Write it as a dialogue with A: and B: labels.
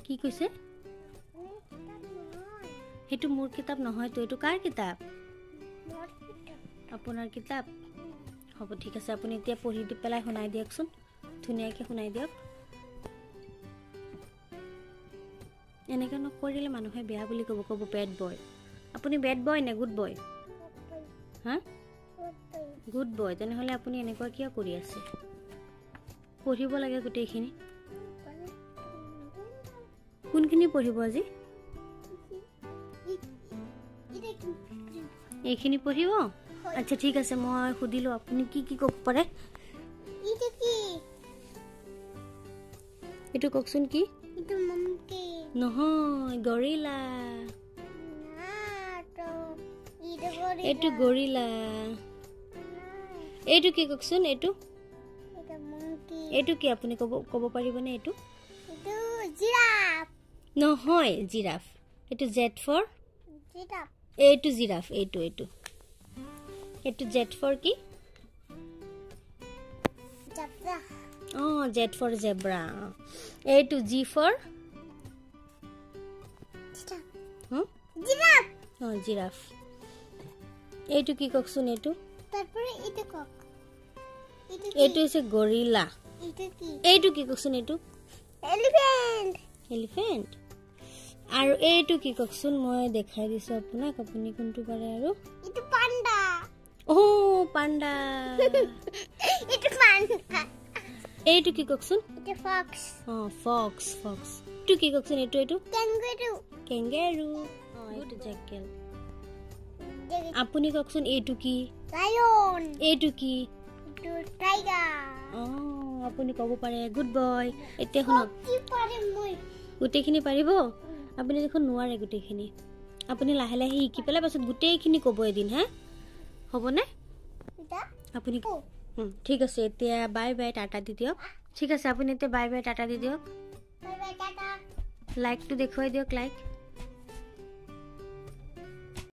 A: কি কৈছে হেতু মোৰ কিতাপ নহয় তো এটো কাৰ কিতাপ আপোনাৰ কিতাপ হ'ব ঠিক আছে আপুনি এতিয়া পঢ়ি দি পেলাই শুনাই দিয়কচোন ধুনীয়াকৈ শুনাই দিয়ক এনেকে নকৰিলে মানুহে বেয়া বুলি ক'ব বেড বয় আপুনি বেড বয় নে গুড বয় হা গুড বয় তেনেহ'লে আপুনি এনেকুৱা কিয় কৰি আছে পঢ়িব লাগে গোটেইখিনি কোনখিনি পঢ়িব আজি এইখিনি পঢ়িব আচ্ছা ঠিক আছে মই সুধিলো আপুনি কি কি ক'ব পাৰে এইটো কওকচোন কি নহয় গৰিলা এইটো গৰিলা এইটো কি কওকচোন এইটো এইটো কি আপুনি ক'ব পাৰিবনে এইটো নহয় জিৰাফ এইটো জেড ফৰ এইটো জিৰাফ এইটো জেড ফৰ কি জেড ফৰ জেব্ৰা এইটো জি ফৰ জিৰাফ এইটো কি কওকচোন এইটো এইটো হৈছে গৰিলা এইটো কি কওকচোন এইটো এলিফেণ্ট আৰু এইটো কি কওকচোন মই দেখাই দিছো আপোনাক আপুনি কোনটো পাৰে আৰু পাণ্ডা এইটো কি কওকচোন ফক্স এইটো কি কওকচোন এইটো কেংগাৰু এইটো জেকেল আপুনি কওকচোন এইটো কি এইটো কি আপুনি ক'ব পাৰে গুড বয় এতিয়া শুনক গোটেইখিনি পাৰিব আপুনি দেখোন নোৱাৰে গোটেইখিনি আপুনি লাহে লাহে শিকি পেলাই পাছত গোটেইখিনি ক'ব এদিন হা হ'বনে আপুনি ঠিক আছে এতিয়া বাই বাই টাটা দি দিয়ক ঠিক আছে আপুনি এতিয়া বাই বাই টাটা দি দিয়ক লাইকটো দেখুৱাই দিয়ক লাইক